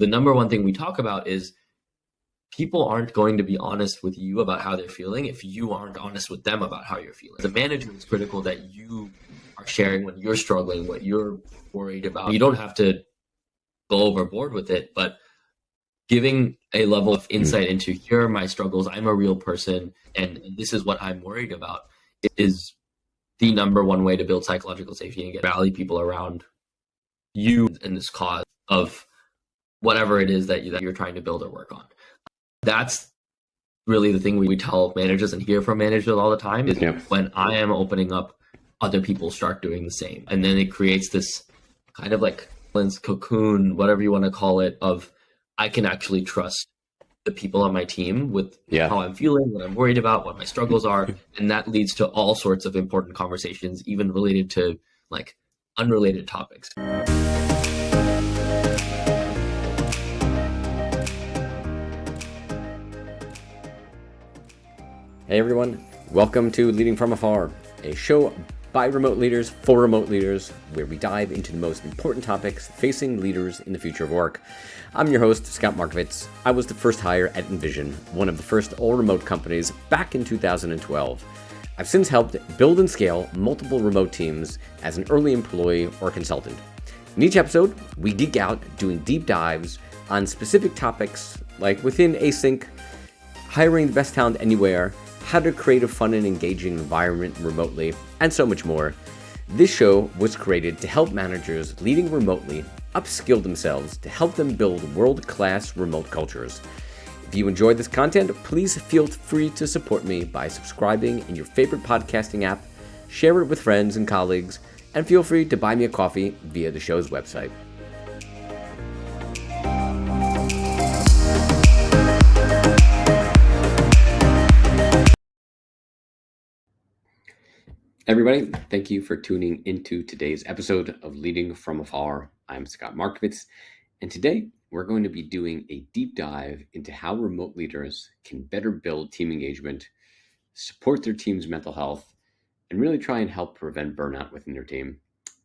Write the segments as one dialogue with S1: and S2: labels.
S1: the number one thing we talk about is people aren't going to be honest with you about how they're feeling if you aren't honest with them about how you're feeling. As a manager, it's critical that you are sharing when you're struggling, what you're worried about. You don't have to go overboard with it, but giving a level of insight into here are my struggles, I'm a real person, and this is what I'm worried about is the number one way to build psychological safety and rally people around you in this cause of whatever it is that you're trying to build or work on. That's really the thing we tell managers and hear from managers all the time is when I am opening up, other people start doing the same. And then it creates this kind of like cocoon, whatever you want to call it, of I can actually trust the people on my team with how I'm feeling, what I'm worried about, what my struggles are. And that leads to all sorts of important conversations, even related to like unrelated topics.
S2: Hey everyone, welcome to Leading From Afar, a show by remote leaders for remote leaders, where we dive into the most important topics facing leaders in the future of work. I'm your host, Scott Markovitz. I was the first hire at Envision, one of the first all-remote companies back in 2012. I've since helped build and scale multiple remote teams as an early employee or consultant. In each episode, we geek out doing deep dives on specific topics like within async, hiring the best talent anywhere, how to create a fun and engaging environment remotely, and so much more. This show was created to help managers leading remotely upskill themselves to help them build world-class remote cultures. If you enjoy this content, please feel free to support me by subscribing in your favorite podcasting app, share it with friends and colleagues, and feel free to buy me a coffee via the show's website. Everybody, thank you for tuning into today's episode of Leading From Afar. I'm Scott Markovitz, and today we're going to be doing a deep dive into how remote leaders can better build team engagement, support their team's mental health, and really try and help prevent burnout within their team.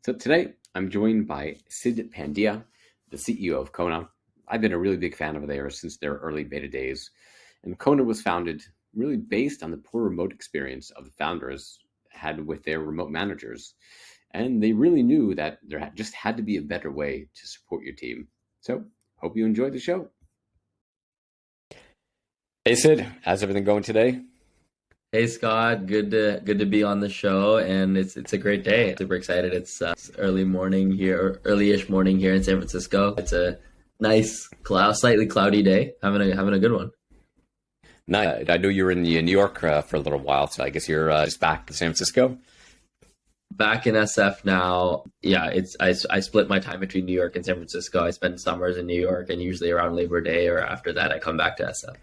S2: So today, I'm joined by Sid Pandiya, the CEO of Kona. I've been a really big fan of theirs since their early beta days, and Kona was founded really based on the poor remote experience of the founders had with their remote managers. And they really knew that there just had to be a better way to support your team. So hope you enjoyed the show. Hey Sid, how's everything going today?
S1: Hey Scott, good to be on the show, and it's a great day. Super excited. It's early morning here, early-ish morning here in San Francisco. It's a nice, slightly cloudy day. Having a good one.
S2: Nice. I know you were in New York for a little while, so I guess you're just back to San Francisco.
S1: Back in SF now. Yeah, I split my time between New York and San Francisco. I spend summers in New York, and usually around Labor Day or after that, I come back to SF.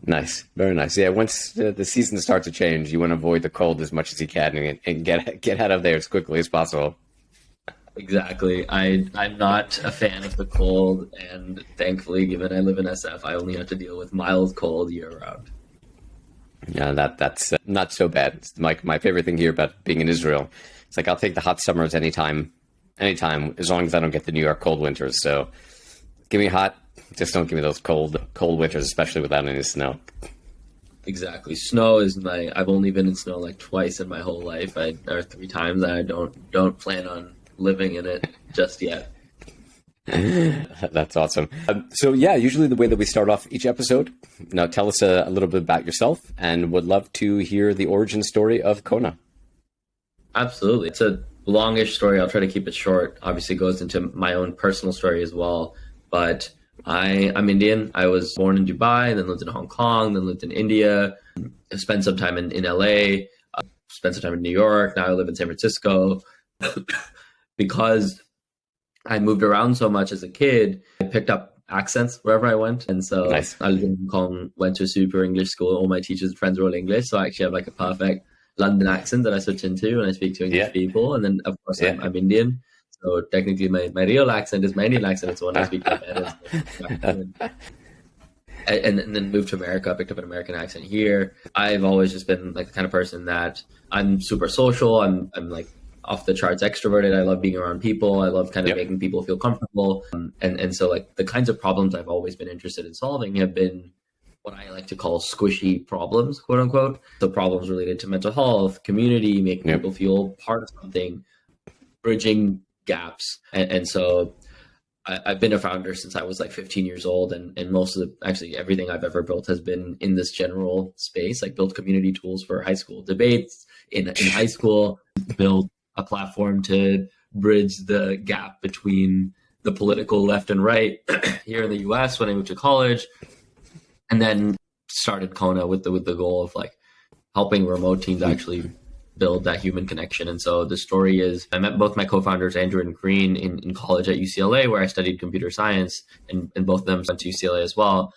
S2: Nice, very nice. Yeah, once the season starts to change, you want to avoid the cold as much as you can and get out of there as quickly as possible.
S1: Exactly. I'm not a fan of the cold, and thankfully, given I live in SF, I only have to deal with mild cold year round.
S2: Yeah, that's not so bad. It's my favorite thing here about being in Israel. It's like I'll take the hot summers anytime, as long as I don't get the New York cold winters. So give me hot, just don't give me those cold winters, especially without any snow.
S1: Exactly. Snow is I've only been in snow like twice in my whole life. Or 3 times. I don't plan on living in it just yet.
S2: That's awesome. So yeah, usually the way that we start off each episode, now tell us a little bit about yourself, and would love to hear the origin story of Kona.
S1: Absolutely. It's a longish story. I'll try to keep it short. Obviously it goes into my own personal story as well, but I'm Indian. I was born in Dubai, then lived in Hong Kong, then lived in India, spent some time in LA, spent some time in New York. Now I live in San Francisco. Because I moved around so much as a kid, I picked up accents wherever I went. And so nice. I lived in Hong Kong, went to a super English school. All my teachers and friends were all English. So I actually have like a perfect London accent that I switch into when I speak to English people. And then, of course, I'm Indian. So technically my real accent is my Indian accent. It's the one I speak to my parents. And then moved to America, picked up an American accent here. I've always just been like the kind of person that I'm super social. I'm like off the charts extroverted. I love being around people. I love kind of
S2: Yep.
S1: making people feel comfortable. And so like the kinds of problems I've always been interested in solving have been what I like to call squishy problems, quote unquote. So problems related to mental health, community, making
S2: Yep.
S1: people feel part of something, bridging gaps. And so I've been a founder since I was like 15 years old, and most of actually everything I've ever built has been in this general space. Like built community tools for high school debates in high school, built a platform to bridge the gap between the political left and right here in the US when I moved to college, and then started Kona with the goal of like helping remote teams actually build that human connection. And so the story is I met both my co-founders, Andrew and Green, in college at UCLA, where I studied computer science, and both of them went to UCLA as well.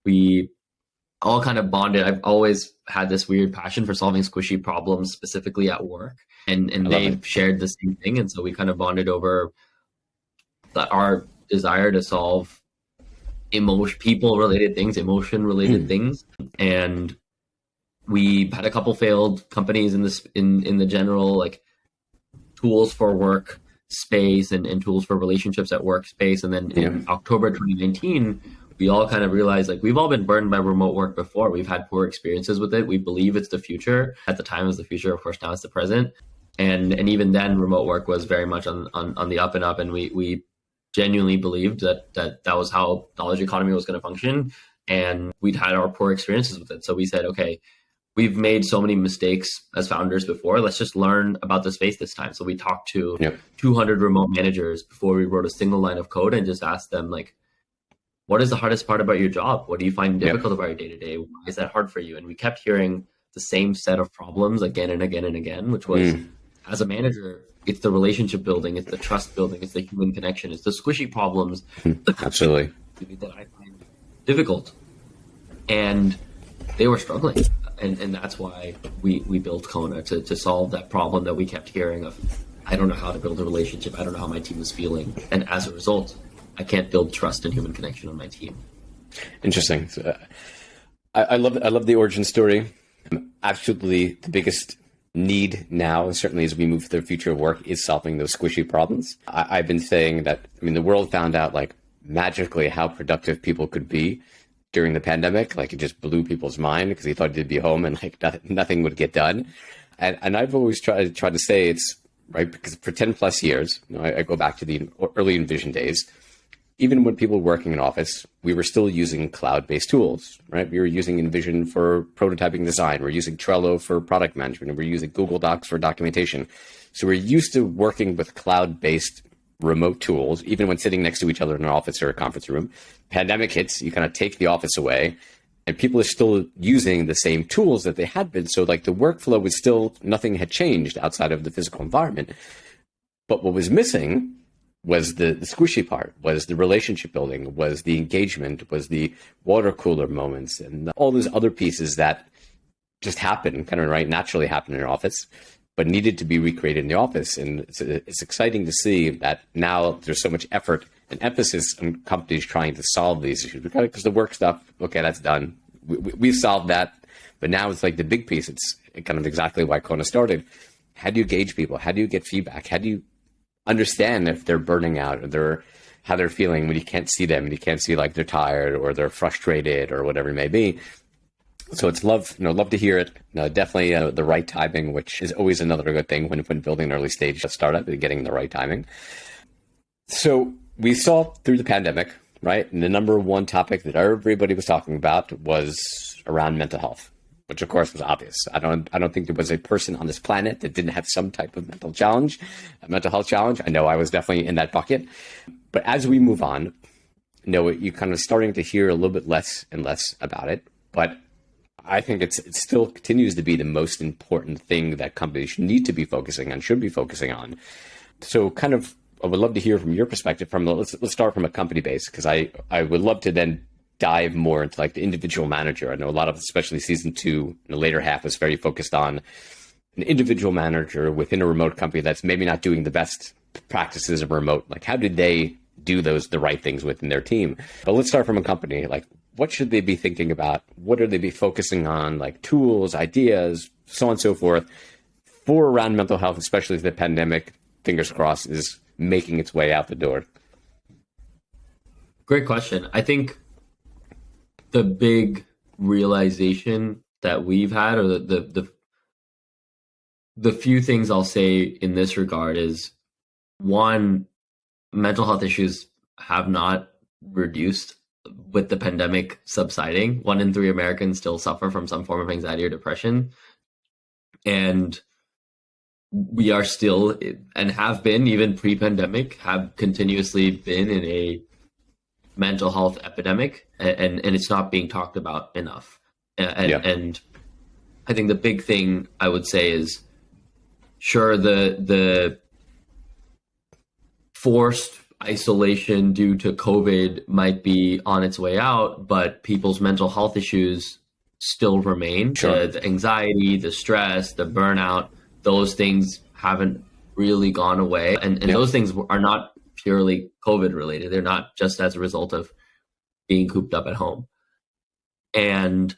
S1: We all kind of bonded. I've always had this weird passion for solving squishy problems, specifically at work. And they shared the same thing. And so we kind of bonded over our desire to solve people-related things, emotion-related things. And we had a couple failed companies in this in the general like tools for work space and tools for relationships at workspace. And then in October 2019, we all kind of realized like we've all been burned by remote work before. We've had poor experiences with it. We believe it's the future. At the time it was the future. Of course, now it's the present. And even then, remote work was very much on the up and up. And we genuinely believed that was how knowledge economy was going to function. And we'd had our poor experiences with it. So we said, okay, we've made so many mistakes as founders before. Let's just learn about the space this time. So we talked to 200 remote managers before we wrote a single line of code and just asked them like, what is the hardest part about your job? What do you find difficult about your day-to-day? Why is that hard for you? And we kept hearing the same set of problems again and again and again, which was as a manager, it's the relationship building, it's the trust building, it's the human connection, it's the squishy problems
S2: Absolutely.
S1: that I find difficult. And they were struggling. And that's why we built Kona to solve that problem that we kept hearing of, I don't know how to build a relationship. I don't know how my team is feeling. And as a result, I can't build trust and human connection on my team.
S2: Interesting. So, I love the origin story. Absolutely the biggest need now, and certainly as we move to the future of work, is solving those squishy problems. I've been saying that, the world found out like magically how productive people could be during the pandemic. Like it just blew people's mind because they thought they'd be home and like nothing would get done. And I've always tried to say it's right because for 10 plus years, I go back to the early InVision days. Even when people were working in office, we were still using cloud-based tools, right? We were using InVision for prototyping design. We're using Trello for product management. And we're using Google Docs for documentation. So we're used to working with cloud-based remote tools, even when sitting next to each other in an office or a conference room. Pandemic hits, you kind of take the office away, and people are still using the same tools that they had been. So like the workflow was still, nothing had changed outside of the physical environment. But what was missing was the squishy part, was the relationship building, was the engagement, was the water cooler moments, and all those other pieces that just happen, kind of naturally happen in an office, but needed to be recreated in the office. And it's exciting to see that now there's so much effort and emphasis on companies trying to solve these issues. Because the work stuff, okay, that's done. We've solved that. But now it's like the big piece. It's kind of exactly why Kona started. How do you gauge people? How do you get feedback? How do you understand if they're burning out or how they're feeling when you can't see them and you can't see like they're tired or they're frustrated or whatever it may be? So it's love to hear it. Definitely the right timing, which is always another good thing when building an early stage startup, getting the right timing. So we saw through the pandemic, right? And the number one topic that everybody was talking about was around mental health, which of course was obvious. I don't think there was a person on this planet that didn't have some type of mental health challenge. I know I was definitely in that bucket. But as we move on, you're kind of starting to hear a little bit less and less about it. But I think it still continues to be the most important thing that companies need to be focusing on, should be focusing on. So kind of, I would love to hear from your perspective let's start from a company base, because I would love to then dive more into like the individual manager. I know a lot of, especially season 2, the later half was very focused on an individual manager within a remote company that's maybe not doing the best practices of remote. Like how did they do the right things within their team? But let's start from a company. Like what should they be thinking about? What are they be focusing on? Like tools, ideas, so on and so forth, for around mental health, especially as the pandemic, fingers crossed, is making its way out the door?
S1: Great question. I think the big realization that we've had, or the few things I'll say in this regard is, one, mental health issues have not reduced with the pandemic subsiding. 1 in 3 Americans still suffer from some form of anxiety or depression. And we are still, and have been even pre-pandemic, have continuously been in a mental health epidemic, and it's not being talked about enough. And I think the big thing I would say is, sure, the forced isolation due to COVID might be on its way out, but people's mental health issues still remain.
S2: Sure.
S1: The anxiety, the stress, the burnout, those things haven't really gone away. And those things are not purely COVID related. They're not just as a result of being cooped up at home. And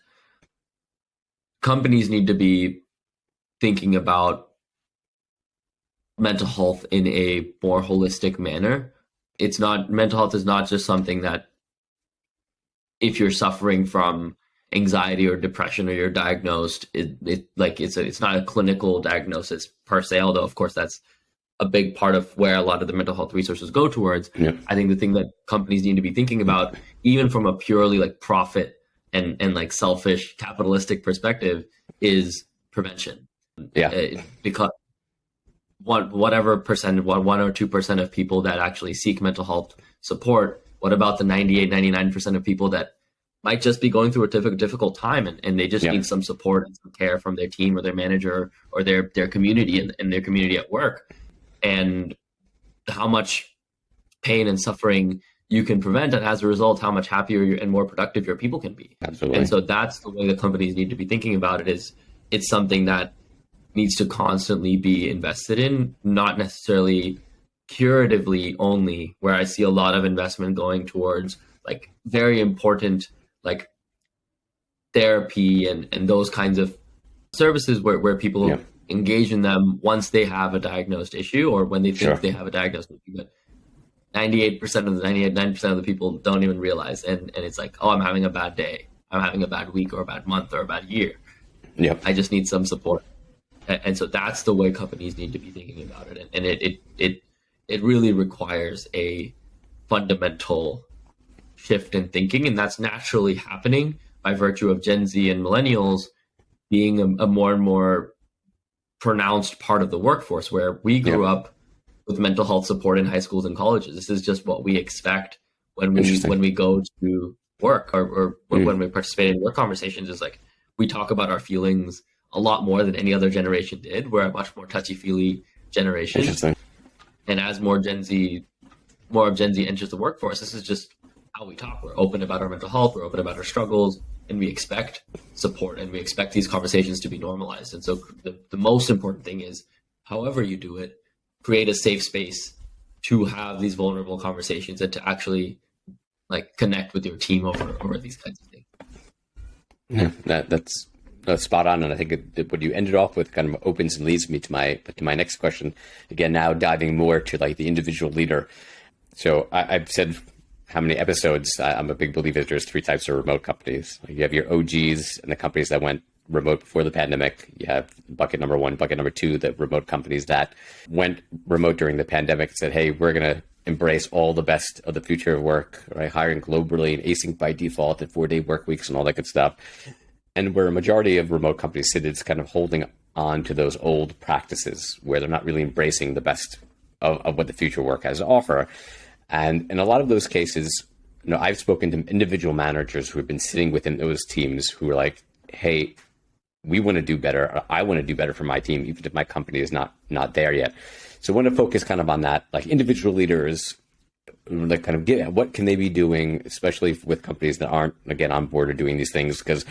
S1: companies need to be thinking about mental health in a more holistic manner. Mental health is not just something that, if you're suffering from anxiety or depression or you're diagnosed, it's not a clinical diagnosis per se, although of course that's a big part of where a lot of the mental health resources go towards.
S2: Yeah.
S1: I think the thing that companies need to be thinking about, even from a purely like profit and like selfish capitalistic perspective, is prevention. Because whatever percent, 1 or 2% of people that actually seek mental health support, what about the 99% of people that might just be going through a difficult time and they just need some support and some care from their team or their manager or their community and their community at work? And how much pain and suffering you can prevent, and as a result, how much happier and more productive your people can be.
S2: Absolutely.
S1: And so that's the way the companies need to be thinking about it. Is it's something that needs to constantly be invested in, not necessarily curatively only, where I see a lot of investment going towards like very important like therapy and those kinds of services where people engage in them once they have a diagnosed issue or when they think they have a diagnosed issue. But 98% of the 99% of the people don't even realize. And it's like, oh, I'm having a bad day. I'm having a bad week or a bad month or a bad year.
S2: Yep.
S1: I just need some support. And so that's the way companies need to be thinking about it. And it really requires a fundamental shift in thinking. And that's naturally happening by virtue of Gen Z and millennials being a more and more pronounced part of the workforce, where we grew up with mental health support in high schools and colleges. This is just what we expect when we go to work or when we participate in work conversations. Is like, we talk about our feelings a lot more than any other generation did. We're a much more touchy-feely generation. And as more of Gen Z enters the workforce, this is just how we talk. We're open about our mental health, we're open about our struggles, and we expect support, and we expect these conversations to be normalized. And so the most important thing is, however you do it, create a safe space to have these vulnerable conversations and to actually like connect with your team over these kinds of things.
S2: Yeah, that's spot on. And I think what you ended off with kind of opens and leads me to my next question. Again, now diving more to like the individual leader. So I've said how many episodes, I'm a big believer there's 3 types of remote companies. You have your OGs and the companies that went remote before the pandemic. You have bucket number 1, bucket number 2, the remote companies that went remote during the pandemic and said, hey, we're going to embrace all the best of the future of work, right? Hiring globally and async by default at 4-day work weeks and all that good stuff. And where a majority of remote companies sit, it's kind of holding on to those old practices where they're not really embracing the best of what the future work has to offer. And in a lot of those cases, I've spoken to individual managers who have been sitting within those teams who are like, hey, we want to do better. Or I want to do better for my team, even if my company is not there yet. So I want to focus kind of on that, like individual leaders, like kind of what can they be doing, especially with companies that aren't, again, on board or doing these things. Because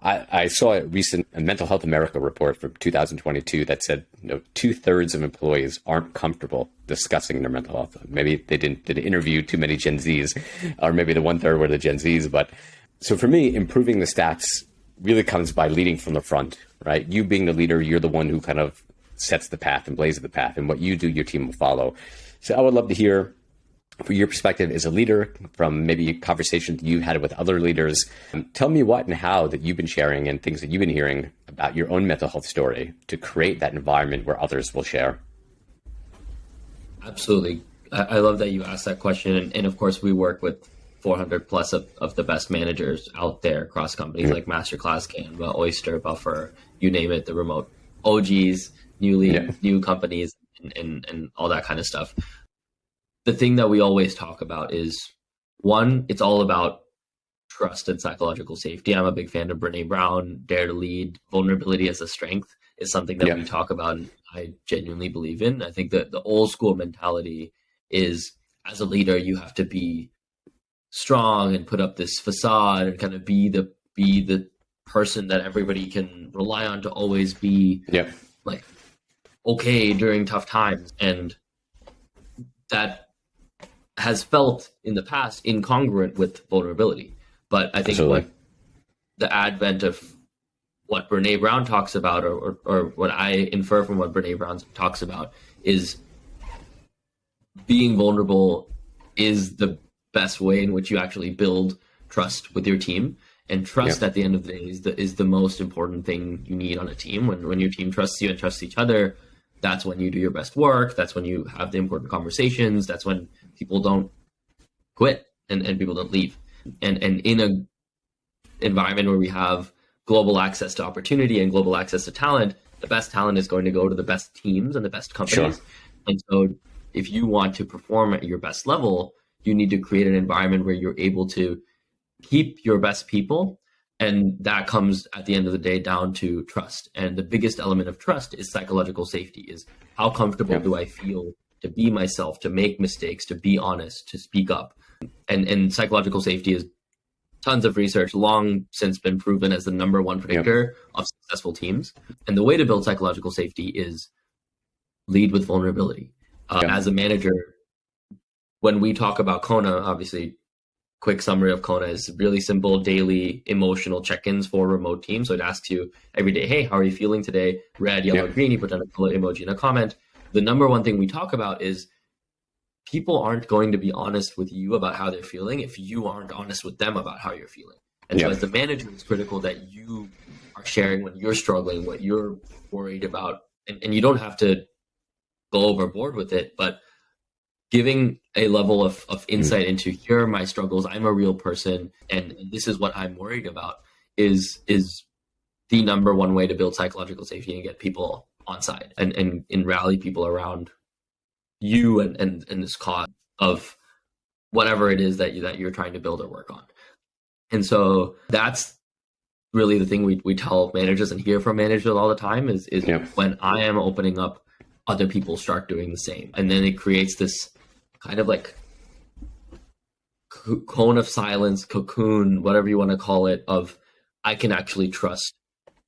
S2: I saw a recent Mental Health America report from 2022 that said 2/3 of employees aren't comfortable discussing their mental health. Maybe they didn't interview too many Gen Zs, or maybe the 1/3 were the Gen Zs. But so for me, improving the stats really comes by leading from the front, right? You being the leader, you're the one who kind of sets the path and blazes the path, and what you do, your team will follow. So I would love to hear, from your perspective as a leader, from maybe conversations you've had with other leaders, tell me what and how that you've been sharing and things that you've been hearing about your own mental health story to create that environment where others will share.
S1: Absolutely. I love that you asked that question. And of course, we work with 400 plus of the best managers out there across companies like Masterclass, Canva, Oyster, Buffer, you name it, the remote OGs, new companies, and all that kind of stuff. The thing that we always talk about is, one, it's all about trust and psychological safety. I'm a big fan of Brene Brown, Dare to Lead. Vulnerability as a strength is something that we talk about and I genuinely believe in. I think that the old school mentality is, as a leader, you have to be strong and put up this facade and kind of be the person that everybody can rely on to always be like okay during tough times. And that has felt in the past incongruent with vulnerability. But I think what the advent of what Brene Brown talks about, or what I infer from what Brene Brown talks about, is being vulnerable is the best way in which you actually build trust with your team. And trust at the end of the day is the most important thing you need on a team. When your team trusts you and trusts each other, that's when you do your best work. That's when you have the important conversations. That's when people don't quit and people don't leave. And in a environment where we have global access to opportunity and global access to talent, the best talent is going to go to the best teams and the best companies. And so if you want to perform at your best level, you need to create an environment where you're able to keep your best people. And that comes at the end of the day down to trust. And the biggest element of trust is psychological safety, is how comfortable do I feel to be myself, to make mistakes, to be honest, to speak up. And psychological safety is tons of research, long since been proven as the number one predictor of successful teams. And the way to build psychological safety is lead with vulnerability. As a manager, when we talk about Kona, obviously, quick summary of Kona is really simple daily emotional check-ins for remote teams. So it asks you every day, hey, how are you feeling today? Red, yellow, green, you put down a color emoji in a comment. The number one thing we talk about is people aren't going to be honest with you about how they're feeling if you aren't honest with them about how you're feeling. And so as the manager, it's critical that you are sharing when you're struggling, what you're worried about. And you don't have to go overboard with it, but giving a level of insight into, here are my struggles, I'm a real person, and this is what I'm worried about is the number one way to build psychological safety and get people on side and rally people around you and this cause of whatever it is that you're trying to build or work on. And so that's really the thing we tell managers and hear from managers all the time is when I am opening up, other people start doing the same. And then it creates this kind of like cone of silence, cocoon, whatever you want to call it, of I can actually trust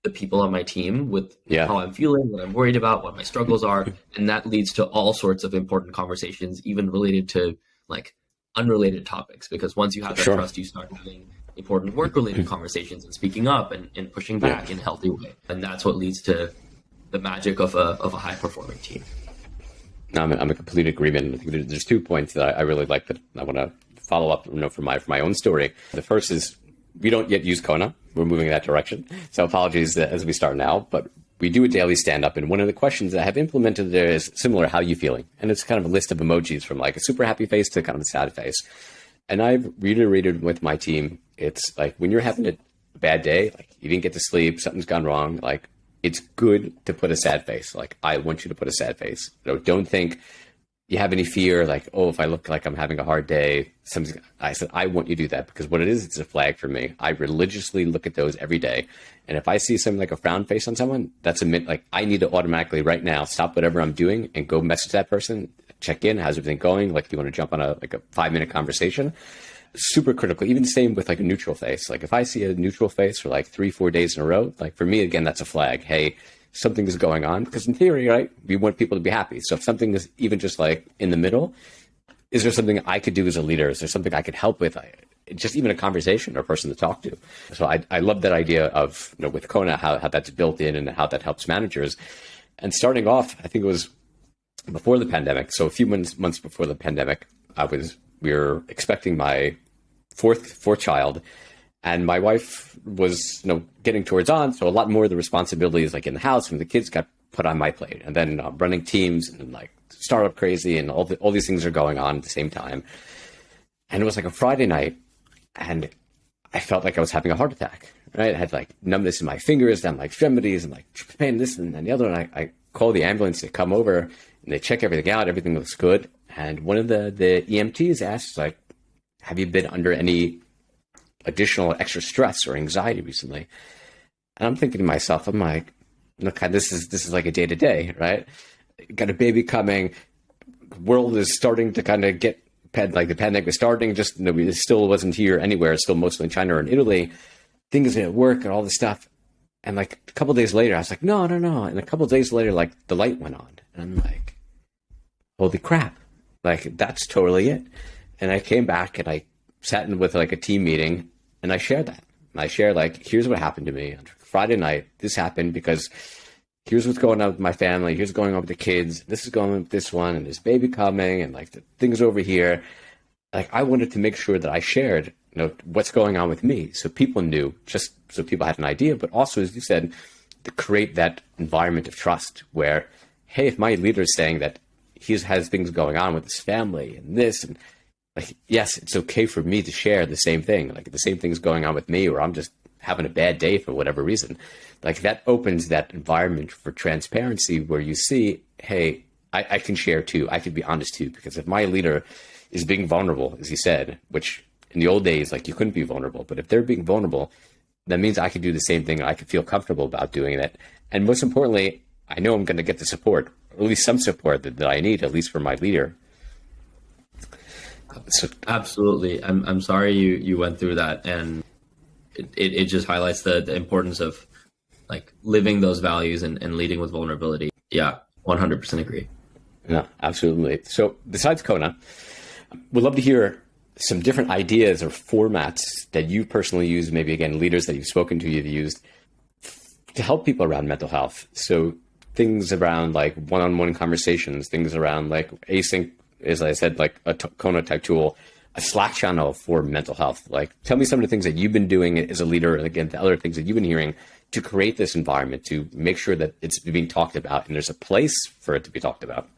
S1: the people on my team with how I'm feeling, what I'm worried about, what my struggles are. And that leads to all sorts of important conversations, even related to like unrelated topics. Because once you have that trust, you start having important work-related conversations and speaking up and pushing back in a healthy way. And that's what leads to the magic of a high-performing team.
S2: No, I'm in complete agreement. There's 2 points that I really like that I want to follow up from my own story. The first is we don't yet use Kona. We're moving in that direction. So apologies as we start now, but we do a daily stand-up. And one of the questions that I have implemented there is similar, how are you feeling? And it's kind of a list of emojis from like a super happy face to kind of a sad face. And I've reiterated with my team, it's like when you're having a bad day, like you didn't get to sleep, something's gone wrong, like it's good to put a sad face. Like, I want you to put a sad face. Don't think you have any fear, like, oh, if I look like I'm having a hard day, something. I said, I want you to do that because what it is, it's a flag for me. I religiously look at those every day. And if I see something like a frown face on someone, that's like, I need to automatically right now stop whatever I'm doing and go message that person, check in, how's everything going? Like, do you want to jump on a 5-minute conversation? Super critical. Even the same with like a neutral face. Like if I see a neutral face for like 3-4 days in a row, like for me, again, that's a flag. Hey, something is going on. Because in theory, right, we want people to be happy. So if something is even just like in the middle, is there something I could do as a leader? Is there something I could help with? Just even a conversation or a person to talk to. So I love that idea of, with Kona, how that's built in and how that helps managers. And starting off, I think it was before the pandemic. So a few months before the pandemic, we were expecting my fourth child, and my wife was, getting towards on. So a lot more of the responsibilities, like in the house and the kids, got put on my plate. And then running teams and like startup crazy and all these things are going on at the same time. And it was like a Friday night, and I felt like I was having a heart attack. Right, I had like numbness in my fingers, down my extremities, and like pain, this and the other. And I called the ambulance to come over, and they check everything out. Everything looks good. And one of the EMTs asked, like, "Have you been under any additional extra stress or anxiety recently?" And I'm thinking to myself, I'm like, "Look, this is like a day to day, right? Got a baby coming. World is starting to kind of get like the pandemic was starting. Just it still wasn't here anywhere. It's still mostly in China or in Italy." Things at work and all this stuff. And like a couple of days later, I was like, no. And a couple of days later, like the light went on. And I'm like, holy crap. Like, that's totally it. And I came back and I sat in with like a team meeting, and I shared that. And I shared like, here's what happened to me on Friday night. This happened because here's what's going on with my family. Here's what's going on with the kids. This is going on with this one, and this baby coming, and like the things over here. Like, I wanted to make sure that I shared what's going on with me, so people knew, just so people had an idea, but also, as you said, to create that environment of trust where, hey, if my leader is saying that he has things going on with his family and this, and like, yes, it's okay for me to share the same thing, like the same thing's going on with me, or I'm just having a bad day for whatever reason. Like, that opens that environment for transparency where you see, hey, I can share too, I can be honest too, because if my leader is being vulnerable, as you said, which in the old days, like, you couldn't be vulnerable, but if they're being vulnerable, that means I could do the same thing. I could feel comfortable about doing that. And most importantly, I know I'm going to get the support, or at least some support that I need, at least from my leader.
S1: So, absolutely. I'm sorry you went through that. And it just highlights the importance of like living those values and leading with vulnerability. Yeah, 100% agree.
S2: Yeah, absolutely. So besides Kona, we'd love to hear some different ideas or formats that you personally use, maybe again, leaders that you've spoken to, you've used to help people around mental health. So things around like one-on-one conversations, things around like async, as I said, like a Kona type tool, a Slack channel for mental health. Like, tell me some of the things that you've been doing as a leader, and again, the other things that you've been hearing to create this environment, to make sure that it's being talked about and there's a place for it to be talked about.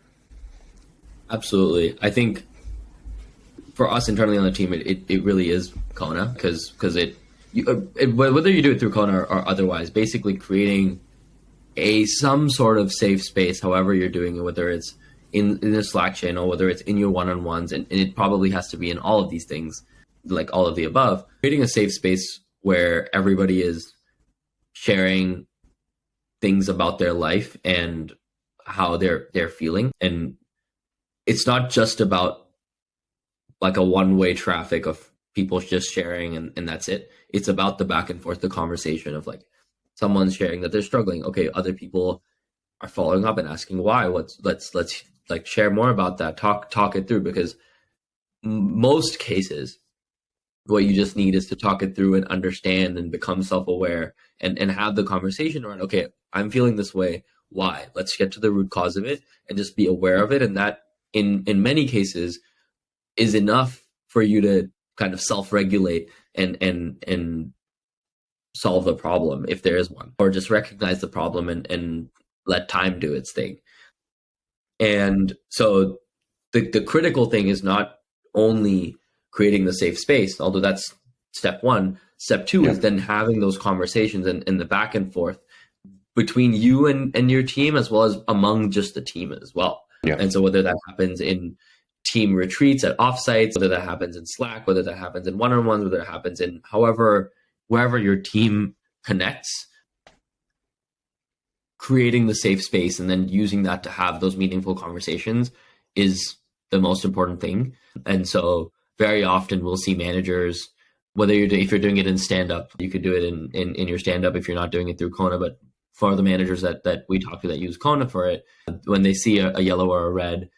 S1: Absolutely. I think for us internally on the team, it really is Kona, because whether you do it through Kona or otherwise, basically creating some sort of safe space, however you're doing it, whether it's in a Slack channel, whether it's in your one-on-ones, and it probably has to be in all of these things, like all of the above, creating a safe space where everybody is sharing things about their life and how they're feeling. And it's not just about like a one-way traffic of people just sharing and that's it. It's about the back and forth, the conversation of like someone's sharing that they're struggling. Okay, other people are following up and asking why. Let's like share more about that. Talk it through, because most cases, what you just need is to talk it through and understand and become self-aware and have the conversation around, okay, I'm feeling this way. Why? Let's get to the root cause of it and just be aware of it. And that in many cases is enough for you to kind of self-regulate and solve the problem if there is one, or just recognize the problem and let time do its thing. And so the critical thing is not only creating the safe space, although that's step one. Step two is then having those conversations and the back and forth between you and your team, as well as among just the team as well. Yeah. And so whether that happens in team retreats at offsites, whether that happens in Slack, whether that happens in one-on-ones, whether it happens in wherever your team connects, creating the safe space and then using that to have those meaningful conversations is the most important thing. And so very often we'll see managers, if you're doing it in stand-up, you could do it in your stand-up if you're not doing it through Kona, but for the managers that we talk to that use Kona for it, when they see a yellow or a red,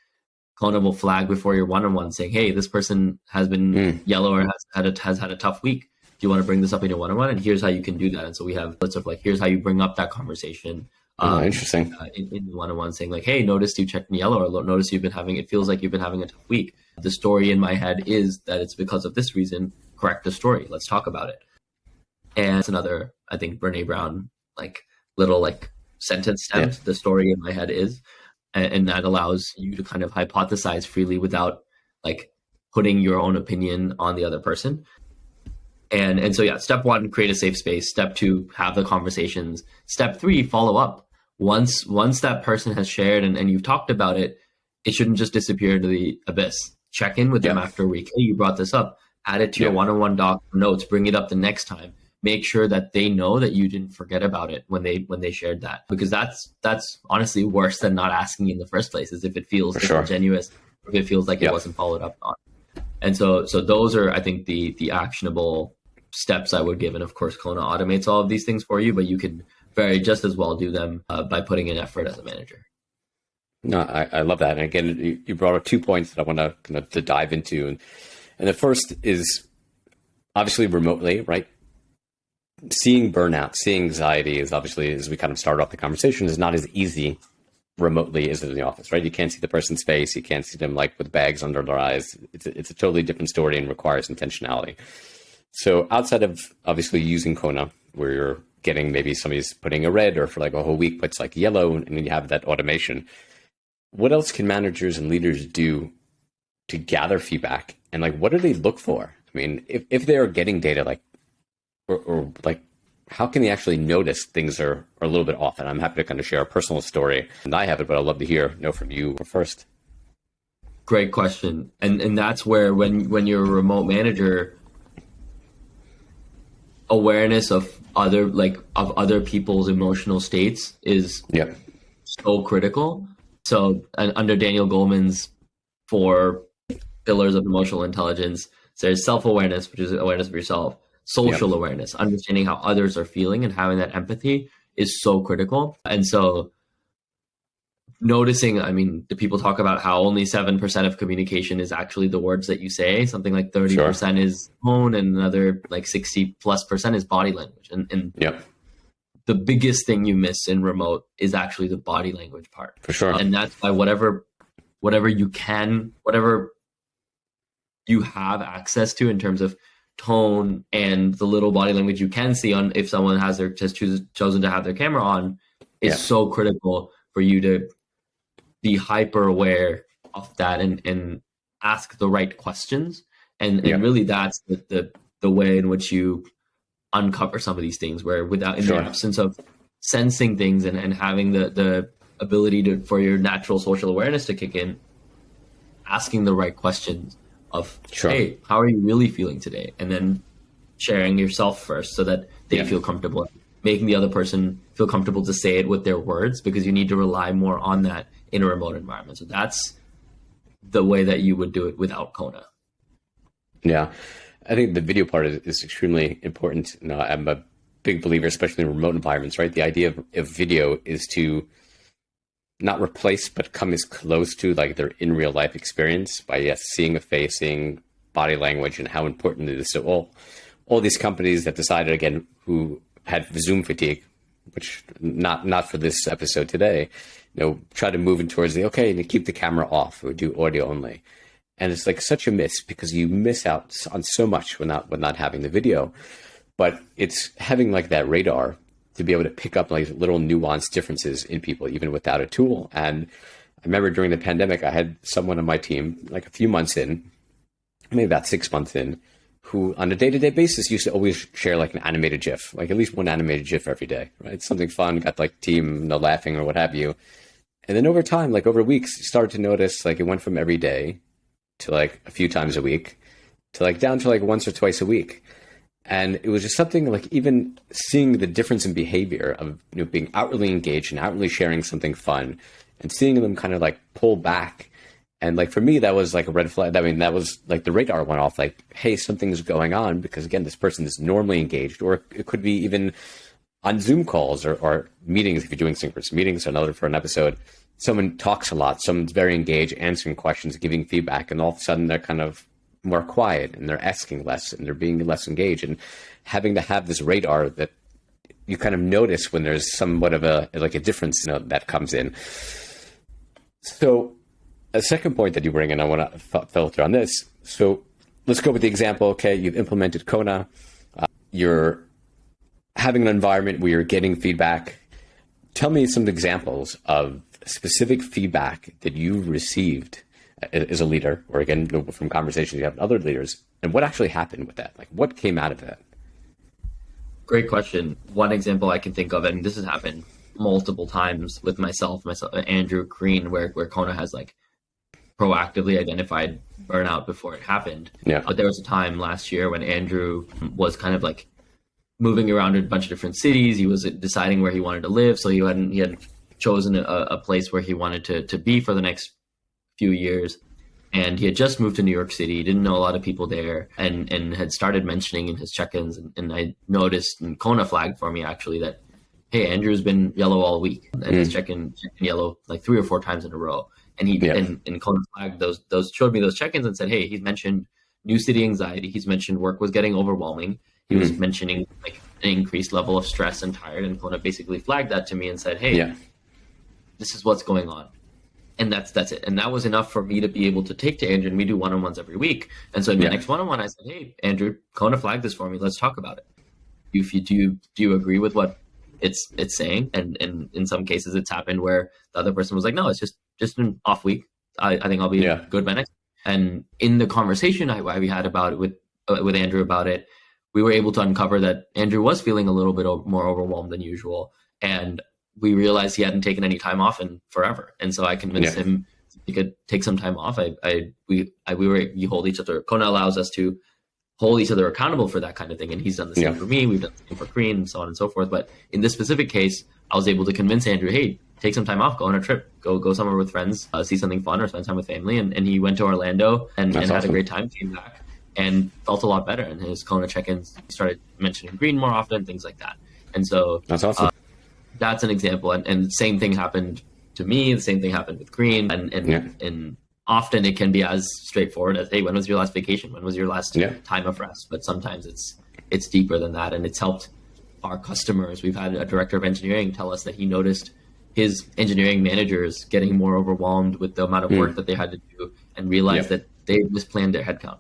S1: Kona will flag before your one-on-one saying, hey, this person has been yellow or has had a tough week. Do you want to bring this up in your one-on-one? And here's how you can do that. And so we have lots of like, here's how you bring up that conversation
S2: Oh, interesting.
S1: In the one-on-one, saying like, hey, noticed you checked in yellow, or notice it feels like you've been having a tough week. The story in my head is that it's because of this reason. Correct the story. Let's talk about it. And it's another, I think, Brene Brown, like little like sentence stamp. The story in my head is, and that allows you to kind of hypothesize freely without like putting your own opinion on the other person. And so, yeah, step 1, create a safe space. Step 2, have the conversations. Step 3, follow up. Once that person has shared and you've talked about it, it shouldn't just disappear into the abyss. Check in with them after a week. Hey, you brought this up. Add it to your one-on-one doc notes. Bring it up the next time. Make sure that they know that you didn't forget about it when they shared that, because that's honestly worse than not asking in the first place, is if it feels disingenuous, if it feels like it wasn't followed up on. And so those are, I think, the actionable steps I would give. And of course, Kona automates all of these things for you, but you could just as well do them by putting in effort as a manager.
S2: No, I love that. And again, you brought up 2 points that I want to kind of dive into. And the first is obviously remotely, right? Seeing burnout, seeing anxiety is obviously, as we kind of started off the conversation, is not as easy remotely as in the office, right? You can't see the person's face. You can't see them like with bags under their eyes. It's a totally different story and requires intentionality. So outside of obviously using Kona, where you're getting maybe somebody's putting a red or for like a whole week, but it's like yellow, and you have that automation. What else can managers and leaders do to gather feedback? And like, what do they look for? I mean, if they are getting data, like, or like, how can they actually notice things are a little bit off? And I'm happy to kind of share a personal story. And I have it, but I'd love to know from you first.
S1: Great question. And that's where when you're a remote manager, awareness of other people's emotional states is so critical. So under Daniel Goleman's 4 pillars of emotional intelligence, there's self-awareness, which is awareness of yourself, social awareness, understanding how others are feeling and having that empathy is so critical. And so noticing, I mean, the people talk about how only 7% of communication is actually the words that you say. Something like 30% is tone, and another like 60+% is body language. And the biggest thing you miss in remote is actually the body language part.
S2: For sure.
S1: And that's why whatever you have access to in terms of tone and the little body language you can see on if someone has chosen to have their camera on is so critical for you to be hyper aware of that and ask the right questions. And really that's the way in which you uncover some of these things, where without in the absence of sensing things and having the ability for your natural social awareness to kick in, asking the right questions of, hey, how are you really feeling today? And then sharing yourself first so that they feel comfortable, making the other person feel comfortable to say it with their words, because you need to rely more on that in a remote environment. So that's the way that you would do it without Kona.
S2: Yeah, I think the video part is extremely important. You know, I'm a big believer, especially in remote environments, right? The idea of video is to not replace, but come as close to like their in real life experience by seeing a face, seeing body language, and how important it is. So all these companies that decided, again, who had Zoom fatigue, which not for this episode today, try to move in towards and keep the camera off or do audio only. And it's like such a miss, because you miss out on so much when not having the video. But it's having like that radar to be able to pick up like little nuanced differences in people, even without a tool. And I remember during the pandemic, I had someone on my team, like a few months in, maybe about 6 months in, who on a day-to-day basis used to always share like an animated GIF, like at least one animated GIF every day, right? Something fun, got like team laughing or what have you. And then over time, like over weeks, you started to notice like it went from every day to like a few times a week to like down to like once or twice a week. And it was just something like even seeing the difference in behavior of being outwardly engaged and outwardly sharing something fun, and seeing them kind of like pull back. And like for me, that was like a red flag. I mean, that was like the radar went off, like, hey, something's going on, because again, this person is normally engaged, or it could be even on Zoom calls or meetings. If you're doing synchronous meetings, for an episode, someone talks a lot, someone's very engaged, answering questions, giving feedback, and all of a sudden they're kind of more quiet and they're asking less and they're being less engaged, and having to have this radar that you kind of notice when there's somewhat of a difference, that comes in. So a second point that you bring in, I want to filter on this. So let's go with the example. Okay, you've implemented Kona. You're having an environment where you're getting feedback. Tell me some examples of specific feedback that you've received as a leader, or again, from conversations you have with other leaders, and what actually happened with that? Like, what came out of that?
S1: Great question. One example I can think of, and this has happened multiple times with myself, Andrew, Green, where Kona has like proactively identified burnout before it happened.
S2: Yeah.
S1: But there was a time last year when Andrew was kind of like moving around in a bunch of different cities. He was deciding where he wanted to live. So he had chosen a place where he wanted to be for the next few years. And he had just moved to New York City, didn't know a lot of people there, and had started mentioning in his check-ins. And I noticed, and Kona flagged for me actually, that, hey, Andrew's been yellow all week, and his check-in yellow like 3 or 4 times in a row. And and Kona flagged those, showed me those check-ins and said, hey, he's mentioned new city anxiety. He's mentioned work was getting overwhelming. He was mentioning like an increased level of stress and tired. And Kona basically flagged that to me and said, hey, this is what's going on. And that's it. And that was enough for me to be able to take to Andrew, and we do one-on-ones every week. And so in the next one-on-one, I said, hey, Andrew, Kona flagged this for me. Let's talk about it. Do you agree with what it's saying? And in some cases it's happened where the other person was like, no, it's just an off week. I think I'll be good by next. And in the conversation we had about it with Andrew about it, we were able to uncover that Andrew was feeling a little bit more overwhelmed than usual. And we realized he hadn't taken any time off in forever. And so I convinced him he could take some time off. We hold each other. Kona allows us to hold each other accountable for that kind of thing. And he's done the same for me. We've done the same for Green, and so on and so forth. But in this specific case, I was able to convince Andrew, hey, take some time off, go on a trip, go somewhere with friends, see something fun or spend time with family. And he went to Orlando and had a great time, came back and felt a lot better. And his Kona check-ins, he started mentioning Green more often, things like that. And so
S2: that's awesome.
S1: That's an example. And the same thing happened to me. The same thing happened with Green. And often it can be as straightforward as, hey, when was your last vacation? When was your last time of rest? But sometimes it's deeper than that. And it's helped our customers. We've had a director of engineering tell us that he noticed his engineering managers getting more overwhelmed with the amount of work that they had to do, and realized that they misplanned their headcount.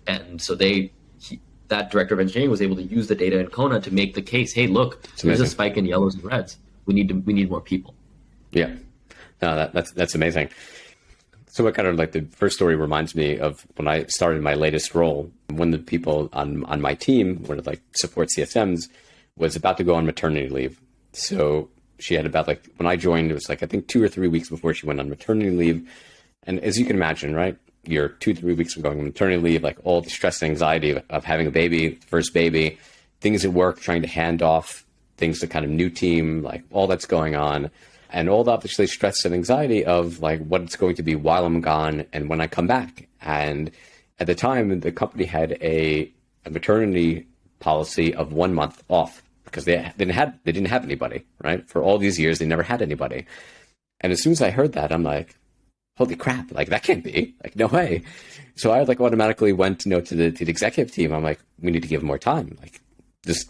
S1: And so that director of engineering was able to use the data in Kona to make the case, hey, look, there's a spike in yellows and reds. We need more people.
S2: Yeah. No, that's amazing. So what kind of like the first story reminds me of when I started my latest role. One of the people on my team, one of like support CSMs, was about to go on maternity leave. So she had about like, when I joined, it was like, I think 2 or 3 weeks before she went on maternity leave. And as you can imagine, right, you're 2-3 weeks from going on maternity leave, like all the stress and anxiety of having a baby, first baby, things at work, trying to hand off things to kind of new team, like all that's going on. And all the obviously stress and anxiety of like what it's going to be while I'm gone and when I come back. And at the time, the company had a maternity policy of 1 month off because they didn't have anybody, right? For all these years, they never had anybody. And as soon as I heard that, I'm like, holy crap, like that can't be, like no way. So I like automatically went to the executive team. I'm like, we need to give more time. Like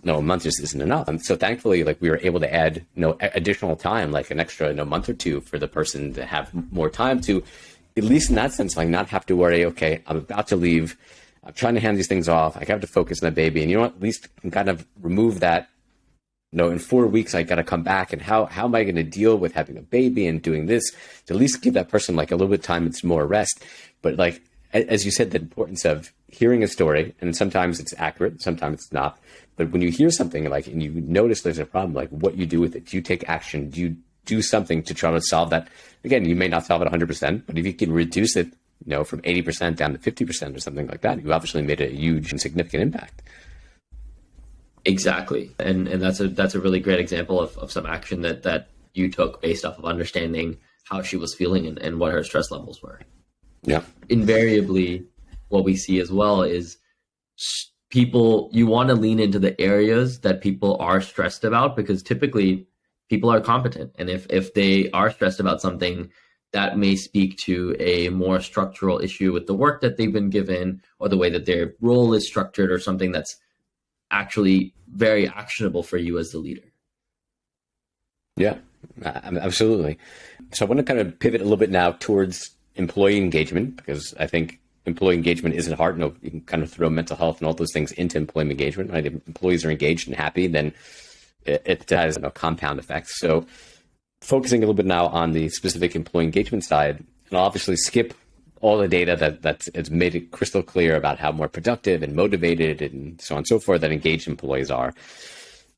S2: a month just isn't enough. And so thankfully, like we were able to add additional time, like an extra month or 2 for the person to have more time to, at least in that sense, like not have to worry, okay, I'm about to leave. I'm trying to hand these things off. I have to focus on the baby. And you know what, at least can kind of remove that, in 4 weeks, I got to come back. And how am I going to deal with having a baby and doing this to at least give that person like a little bit of time and some more rest. But like, as you said, the importance of hearing a story, and sometimes it's accurate, sometimes it's not. But when you hear something like, and you notice there's a problem, like what you do with it, do you take action? Do you do something to try to solve that? Again, you may not solve it 100%, but if you can reduce it, from 80% down to 50% or something like that, you obviously made a huge and significant impact.
S1: Exactly. And that's a really great example of some action that you took based off of understanding how she was feeling and what her stress levels were.
S2: Yeah.
S1: Invariably, what we see as well is you want to lean into the areas that people are stressed about, because typically people are competent. And if they are stressed about something, that may speak to a more structural issue with the work that they've been given, or the way that their role is structured, or something that's actually very actionable for you as the leader.
S2: Yeah, absolutely. So I want to kind of pivot a little bit now towards employee engagement, because I think employee engagement is at heart. You can kind of throw mental health and all those things into employee engagement, right? If employees are engaged and happy, then it has compound effects. So focusing a little bit now on the specific employee engagement side, and I'll obviously skip all the data that's it's made it crystal clear about how more productive and motivated and so on and so forth that engaged employees are.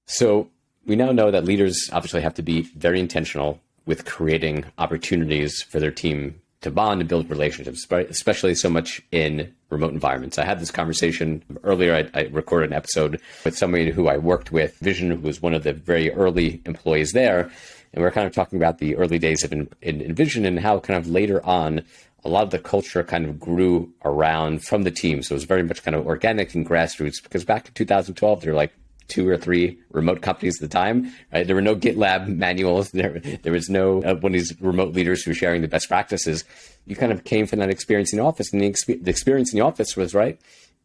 S2: So we now know that leaders obviously have to be very intentional with creating opportunities for their team to bond and build relationships, especially so much in remote environments. I had this conversation earlier. I recorded an episode with somebody who I worked with, Vision, who was one of the very early employees there. And we were kind of talking about the early days of in Vision and how kind of later on, a lot of the culture kind of grew around from the team. So it was very much kind of organic and grassroots, because back in 2012, there were like 2 or 3 remote companies at the time, right? There were no GitLab manuals. There was no one of these remote leaders who were sharing the best practices. You kind of came from that experience in the office, and the experience in the office was, right,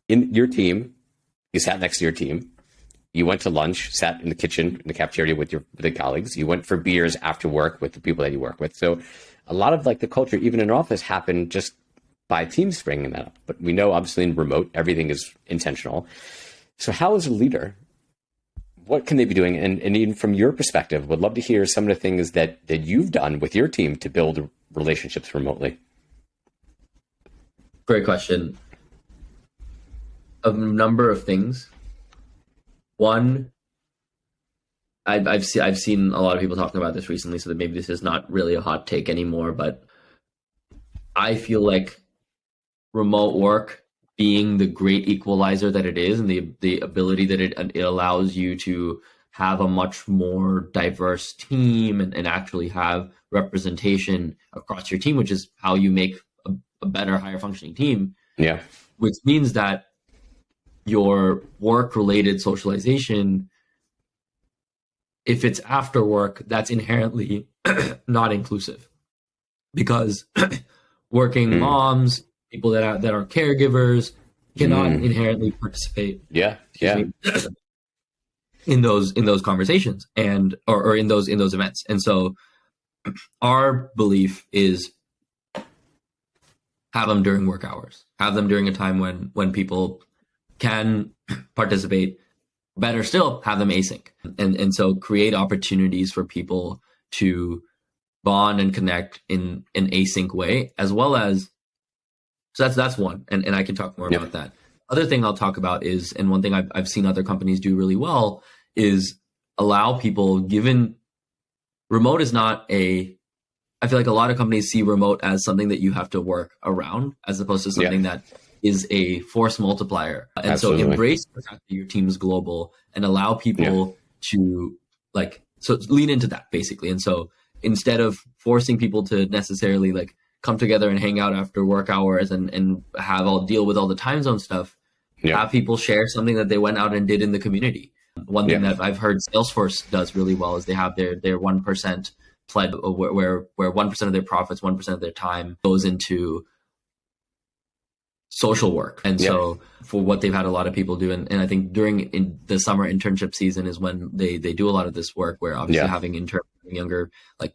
S2: in your team, you sat next to your team, you went to lunch, sat in the kitchen, in the cafeteria with the colleagues, you went for beers after work with the people that you work with. So a lot of like the culture, even in office, happened just by teams springing that up. But we know obviously in remote, everything is intentional. So how as a leader, what can they be doing? And even from your perspective, would love to hear some of the things that you've done with your team to build relationships remotely.
S1: Great question. A number of things. One, I've seen a lot of people talking about this recently, so that maybe this is not really a hot take anymore, but I feel like remote work being the great equalizer that it is, and the ability that it allows you to have a much more diverse team and actually have representation across your team, which is how you make a better, higher functioning team.
S2: Yeah.
S1: Which means that your work-related socialization, if it's after work, that's inherently not inclusive, because working moms, people that are caregivers, cannot inherently participate.
S2: Yeah.
S1: In those conversations or in those events. And so our belief is have them during work hours, have them during a time when people can participate. Better still, have them async. And so create opportunities for people to bond and connect in an async way, as well as, so that's one. And I can talk more about that. Other thing I'll talk about is, and one thing I've seen other companies do really well, is allow people, given remote is not I feel like a lot of companies see remote as something that you have to work around, as opposed to something that is a force multiplier. And
S2: Absolutely.
S1: So embrace the fact that your team is global and allow people to so lean into that basically. And so instead of forcing people to necessarily come together and hang out after work hours and deal with all the time zone stuff, have people share something that they went out and did in the community. One thing that I've heard Salesforce does really well is they have their 1% pledge, where 1% of their profits, 1% of their time goes into social work. And so for what they've had a lot of people do, and I think in the summer internship season is when they do a lot of this work, where obviously having younger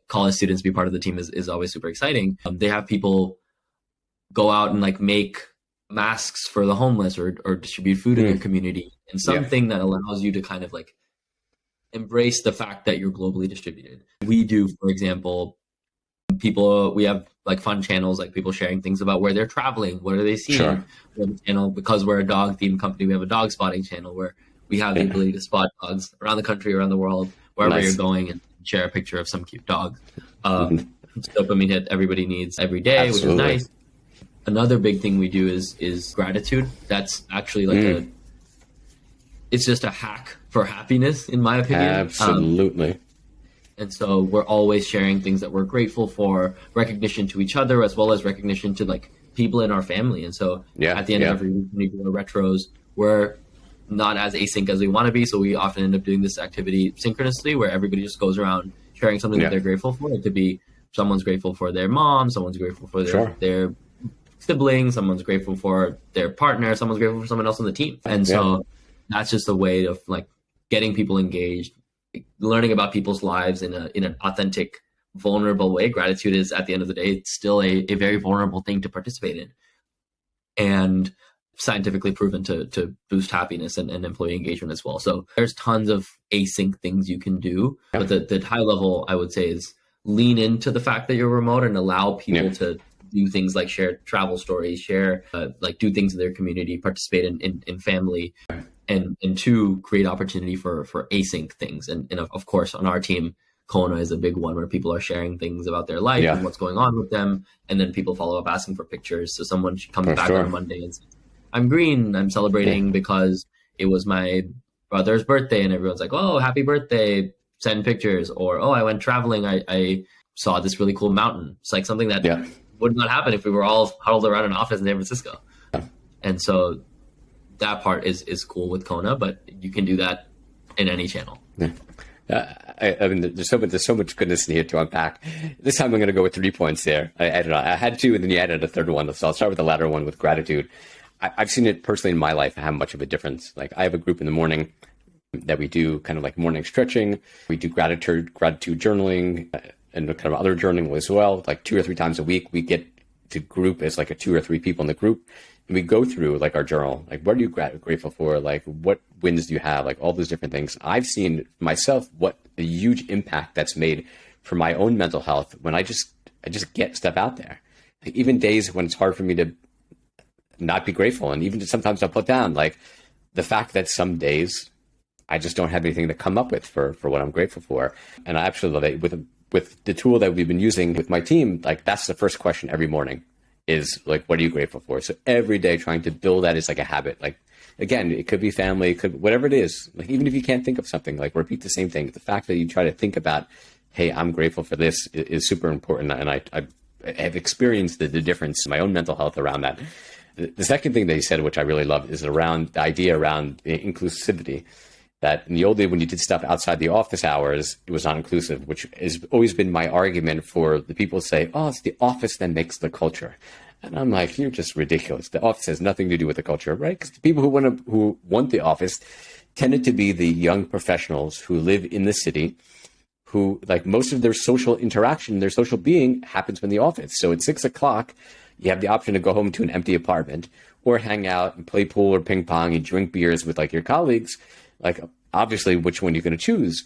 S1: college students be part of the team is always super exciting. They have people go out and make masks for the homeless or distribute food in their community, and something that allows you to kind of embrace the fact that you're globally distributed. We do, for example, we have fun channels, people sharing things about where they're traveling, what are they seeing.
S2: Sure.
S1: We have a channel, because we're a dog themed company, we have a dog spotting channel where we have the ability to spot dogs around the country, around the world, wherever you're going, and share a picture of some cute dog. Dopamine hit everybody needs every day. Absolutely. Which is nice. Another big thing we do is gratitude. That's actually it's just a hack for happiness, in my opinion.
S2: Absolutely.
S1: And so we're always sharing things that we're grateful for, recognition to each other, as well as recognition to people in our family. And so at the end of every week, when we do our retros, we're not as async as we want to be. So we often end up doing this activity synchronously, where everybody just goes around sharing something that they're grateful for. It could be someone's grateful for their mom, someone's grateful for their sibling, someone's grateful for their partner, someone's grateful for someone else on the team. And so that's just a way of getting people engaged, learning about people's lives in an authentic, vulnerable way. Gratitude is, at the end of the day, it's still a very vulnerable thing to participate in, and scientifically proven to boost happiness and employee engagement as well. So there's tons of async things you can do, but the high level, I would say, is lean into the fact that you're remote and allow people to do things like share travel stories, share like do things in their community, participate in family, and two, create opportunity for async things. And of course, on our team, Kona is a big one where people are sharing things about their life and what's going on with them, and then people follow up asking for pictures. So someone comes back on a Monday and says, "I'm green. I'm celebrating because it was my brother's birthday," and everyone's like, "Oh, happy birthday! Send pictures." Or, "Oh, I went traveling. I saw this really cool mountain." It's like something that would not happen if we were all huddled around an office in San Francisco. And so that part is cool with Kona, but you can do that in any channel.
S2: I mean, there's so much goodness in here to unpack. This time I'm going to go with 3 points there. I had two, and then you added a third one. So I'll start with the latter one with gratitude. I've seen it personally in my life how much of a difference. Like, I have a group in the morning that we do kind of like morning stretching. We do gratitude journaling and kind of other journaling as well. Like 2 or 3 times a week, we get to group as like a 2 or 3 people in the group. And we go through like our journal, like what are you grateful for? Like what wins do you have? Like all those different things. I've seen myself what a huge impact that's made for my own mental health when I just get stuff out there. Like, even days when it's hard for me to not be grateful, and even sometimes I'll put down like the fact that some days I just don't have anything to come up with for what I'm grateful for. And I absolutely love it. With the tool that we've been using with my team, like that's the first question every morning is like, what are you grateful for? So every day trying to build that is like a habit. Like, again, it could be family, it could, whatever it is. Like, even if you can't think of something, like repeat the same thing. The fact that you try to think about, hey, I'm grateful for this is super important. And I have experienced the difference in my own mental health around that. The second thing that he said, which I really love, is around the idea around inclusivity. That in the old day, when you did stuff outside the office hours, it was not inclusive, which has always been my argument for the people who say, oh, it's the office that makes the culture. And I'm like, you're just ridiculous. The office has nothing to do with the culture, right? Because the people who want the office tended to be the young professionals who live in the city, who like most of their social interaction, their social being happens in the office. So at 6 o'clock, you have the option to go home to an empty apartment or hang out and play pool or ping pong and drink beers with like your colleagues. Like, obviously, which one you're going to choose.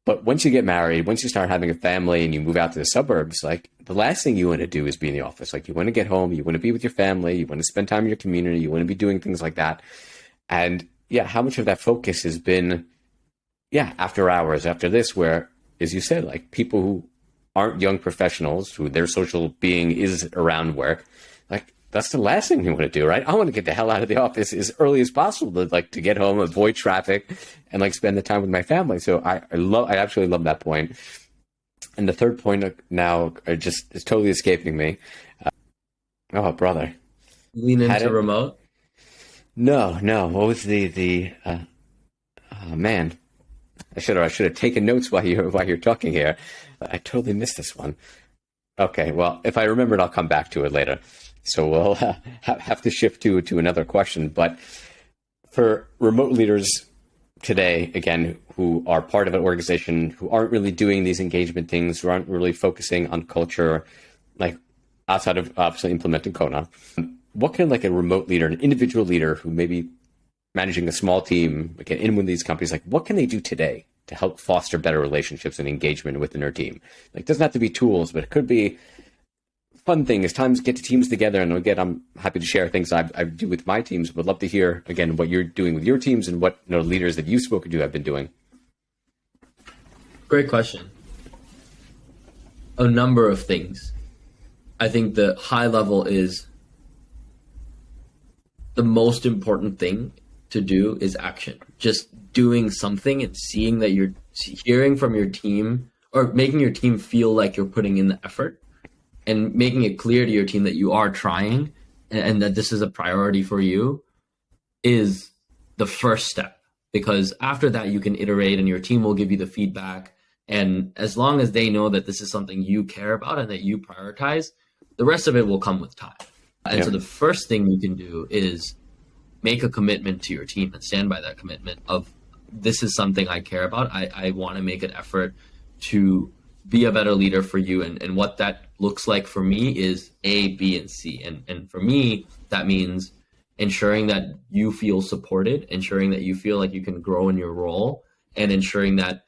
S2: But once you get married, once you start having a family and you move out to the suburbs, like the last thing you want to do is be in the office. Like, you want to get home, you want to be with your family, you want to spend time in your community, you want to be doing things like that. And yeah, how much of that focus has been, after hours, after this, where, as you said, like people who aren't young professionals, who their social being is around work, like, that's the last thing you want to do, right? I want to get the hell out of the office as early as possible to get home, avoid traffic, and like spend the time with my family. So I absolutely love that point. And the third point now is totally escaping me. Oh, brother.
S1: Lean into remote?
S2: No. What was oh man. I should have taken notes while you're talking here. I totally missed this one. Okay, well, if I remember it, I'll come back to it later. So we'll have to shift to another question. But for remote leaders today, again, who are part of an organization, who aren't really doing these engagement things, who aren't really focusing on culture, like outside of obviously implementing Kona, what can like a remote leader, an individual leader who may be managing a small team, again, in one of these companies, like what can they do today to help foster better relationships and engagement within their team? Like, it doesn't have to be tools, but it could be fun thing is times get the teams together. And again, I'm happy to share things I do with my teams. Would love to hear again what you're doing with your teams and what leaders that you've spoken to have been doing.
S1: Great question. A number of things. I think the high level is the most important thing to do is action. Just doing something and seeing that you're hearing from your team or making your team feel like you're putting in the effort. And making it clear to your team that you are trying and that this is a priority for you is the first step. Because after that, you can iterate and your team will give you the feedback. And as long as they know that this is something you care about and that you prioritize, the rest of it will come with time. And so the first thing you can do is make a commitment to your team and stand by that commitment of this is something I care about. I want to make an effort to be a better leader for you. And what that looks like for me is A, B, and C. And for me, that means ensuring that you feel supported, ensuring that you feel like you can grow in your role, and ensuring that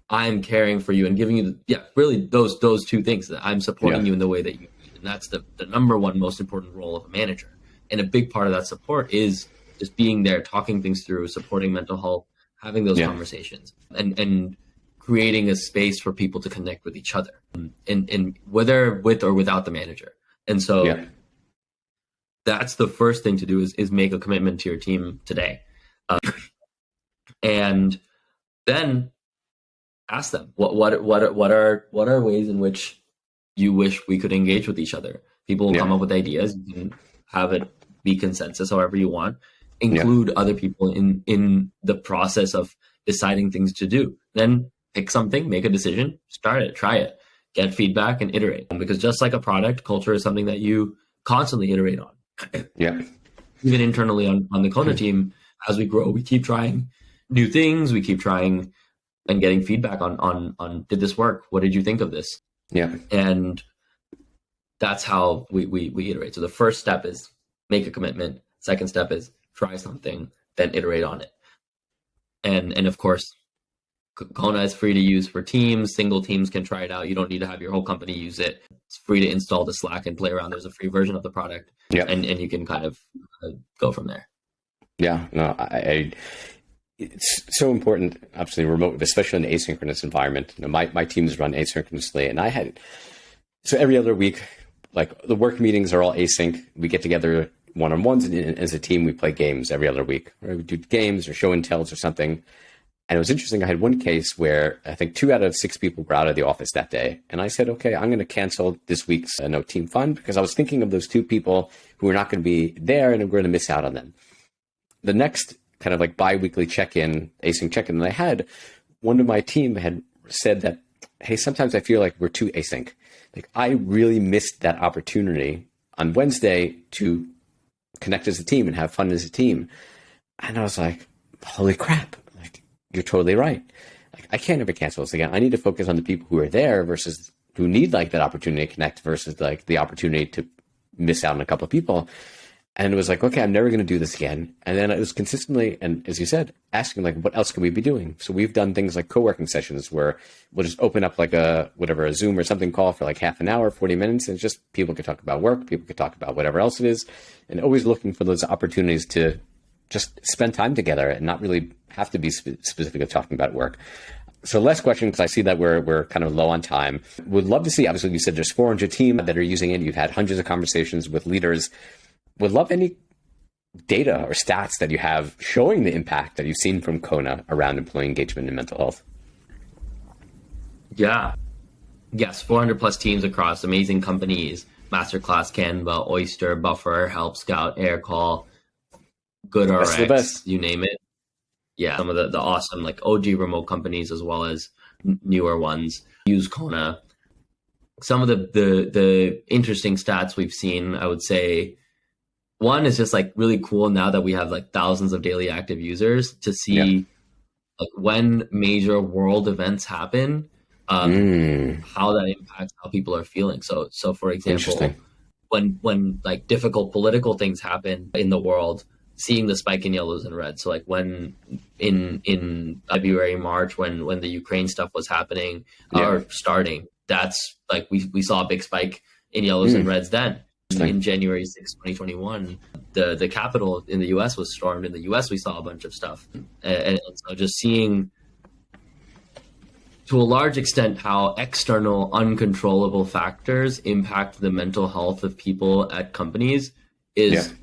S1: I'm caring for you and giving you, really those two things, that I'm supporting you in the way that you need. And that's the number one most important role of a manager. And a big part of that support is just being there, talking things through, supporting mental health, having those conversations, and creating a space for people to connect with each other, and whether with or without the manager. And so that's the first thing to do is make a commitment to your team today. And then ask them what are ways in which you wish we could engage with each other. People will come up with ideas. You can have it be consensus however you want. Include other people in the process of deciding things to do. Then pick something, make a decision, start it, try it, get feedback, and iterate. Because just like a product, culture is something that you constantly iterate on. Even internally on the Kona team, as we grow, we keep trying new things. We keep trying and getting feedback on did this work? What did you think of this? And that's how we iterate. So the first step is make a commitment. Second step is try something, then iterate on it. And of course, Kona is free to use for teams. Single teams can try it out. You don't need to have your whole company use it. It's free to install the Slack and play around. There's a free version of the product, and you can kind of go from there.
S2: It's so important, obviously remote, especially in an asynchronous environment. My teams run asynchronously, and so every other week, like the work meetings are all async. We get together one-on-ones, and as a team, we play games every other week. Or we do games or show and tells or something. And it was interesting. I had one case where I think 2 out of 6 people were out of the office that day. And I said, okay, I'm going to cancel this week's no team fun, because I was thinking of those 2 people who are not going to be there and we're going to miss out on them. The next kind of like bi-weekly async check-in that I had, one of my team had said that, hey, sometimes I feel like we're too async. Like I really missed that opportunity on Wednesday to connect as a team and have fun as a team. And I was like, holy crap. Like, you're totally right. Like, I can't ever cancel this again. I need to focus on the people who are there versus who need like that opportunity to connect versus like the opportunity to miss out on a couple of people. And it was like, okay, I'm never going to do this again. And then it was consistently, and as you said, asking like, what else can we be doing? So we've done things like co-working sessions where we'll just open up like a Zoom or something call for like half an hour, 40 minutes. And it's just people can talk about work. People can talk about whatever else it is. And always looking for those opportunities to just spend time together and not really have to be specific of talking about work. So last question, because I see that we're kind of low on time. Would love to see, obviously you said there's 400 team that are using it. You've had hundreds of conversations with leaders. Would love any data or stats that you have showing the impact that you've seen from Kona around employee engagement and mental health.
S1: Yeah. Yes, 400 plus teams across amazing companies, Masterclass, Canva, Oyster, Buffer, Help Scout, Aircall, GoodRx, you name it. Yeah, some of the awesome like OG remote companies as well as newer ones use Kona. Some of the interesting stats we've seen, I would say, one is just like really cool now that we have like thousands of daily active users to see like when major world events happen, how that impacts how people are feeling. So for example, when like difficult political things happen in the world, seeing the spike in yellows and reds. So like when in February, March, when the Ukraine stuff was happening or starting, that's like we saw a big spike in yellows and reds then. In January 6, 2021, the Capitol in the U.S. was stormed. In the U.S., we saw a bunch of stuff. And so just seeing, to a large extent, how external, uncontrollable factors impact the mental health of people at companies is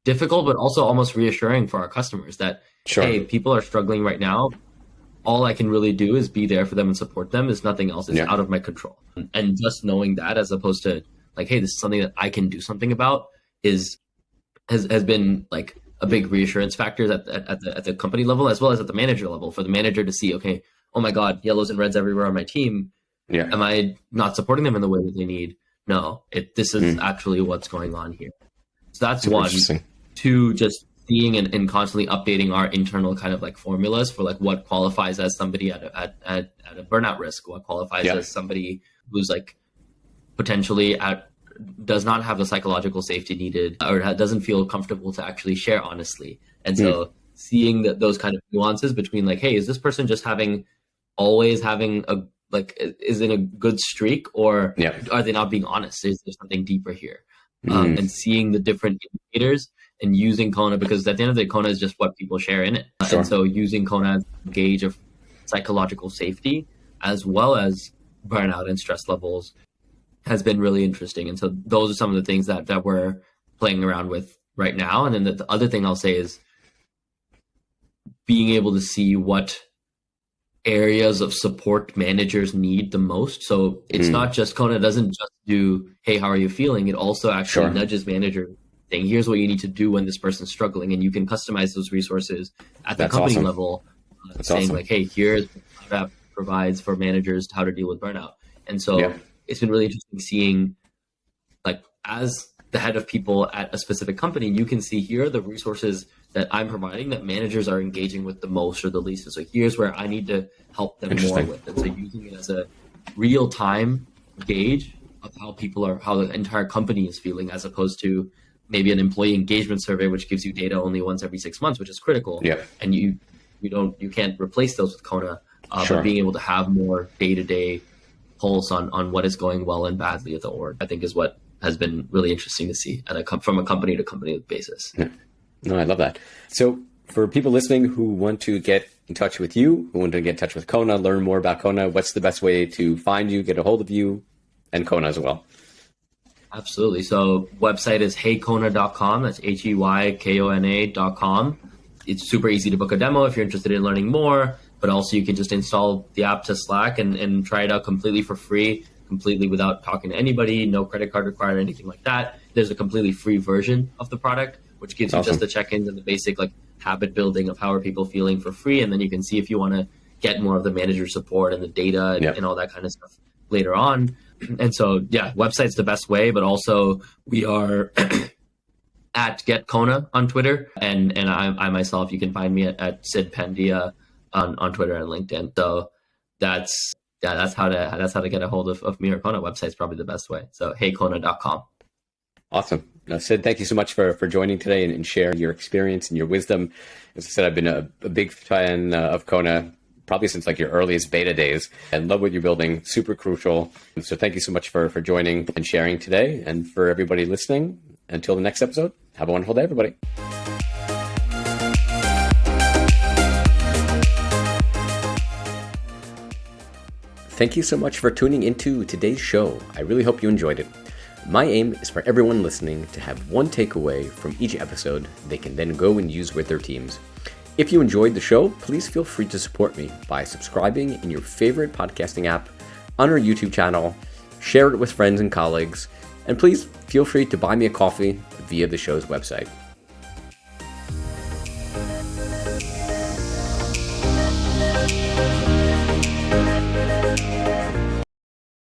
S1: difficult, but also almost reassuring for our customers that, hey, people are struggling right now. All I can really do is be there for them and support them. There's nothing else. It's out of my control. And just knowing that, as opposed to like, hey, this is something that I can do something about, has been like a big reassurance factor at the company level as well as at the manager level, for the manager to see, okay, oh my God, yellows and reds everywhere on my team. Am I not supporting them in the way that they need? No, this is actually what's going on here. So that's one. 2, just seeing and constantly updating our internal kind of like formulas for like what qualifies as somebody at a burnout risk, what qualifies as somebody who's like potentially does not have the psychological safety needed or doesn't feel comfortable to actually share honestly. And so seeing those kind of nuances between like, hey, is this person just always having a, like, is in a good streak, or are they not being honest? Is there something deeper here? And seeing the different indicators and using Kona, because at the end of the day, Kona is just what people share in it. And so using Kona as a gauge of psychological safety as well as burnout and stress levels has been really interesting. And so those are some of the things that we're playing around with right now. And then the other thing I'll say is being able to see what areas of support managers need the most. So it's not just, Kona doesn't just do, hey, how are you feeling? It also actually nudges managers saying, here's what you need to do when this person's struggling. And you can customize those resources at the company level, saying like, hey, here's what that provides for managers how to deal with burnout. And so it's been really interesting seeing, like, as the head of people at a specific company, you can see here are the resources that I'm providing that managers are engaging with the most or the least. And so here's where I need to help them more with. And so using it as a real time gauge of how the entire company is feeling, as opposed to maybe an employee engagement survey, which gives you data only once every 6 months, which is critical. And you can't replace those with Kona, but being able to have more day-to-day pulse on what is going well and badly at the org, I think is what has been really interesting to see from a company to company basis.
S2: No, I love that. So for people listening who want to get in touch with you, who want to get in touch with Kona, learn more about Kona, what's the best way to find you, get a hold of you, and Kona as well?
S1: Absolutely. So website is heykona.com. That's HEYKONA.com. It's super easy to book a demo if you're interested in learning more, but also you can just install the app to Slack and try it out completely for free, completely without talking to anybody, no credit card required, anything like that. There's a completely free version of the product, which gives you just the check-ins and the basic like habit building of how are people feeling for free. And then you can see if you want to get more of the manager support and the data and all that kind of stuff later on. And so, website's the best way, but also we are at Get Kona on Twitter. And I myself, you can find me at Sid Pandiya on Twitter and LinkedIn. So that's how to get a hold of me or Kona. Website's probably the best way. So heykona.com.
S2: Awesome. Now, Sid, thank you so much for joining today and sharing your experience and your wisdom. As I said, I've been a big fan of Kona probably since like your earliest beta days, and love what you're building. Super crucial. And so thank you so much for joining and sharing today. And for everybody listening, until the next episode, have a wonderful day, everybody. Thank you so much for tuning into today's show. I really hope you enjoyed it. My aim is for everyone listening to have one takeaway from each episode they can then go and use with their teams. If you enjoyed the show, please feel free to support me by subscribing in your favorite podcasting app, on our YouTube channel, share it with friends and colleagues, and please feel free to buy me a coffee via the show's website.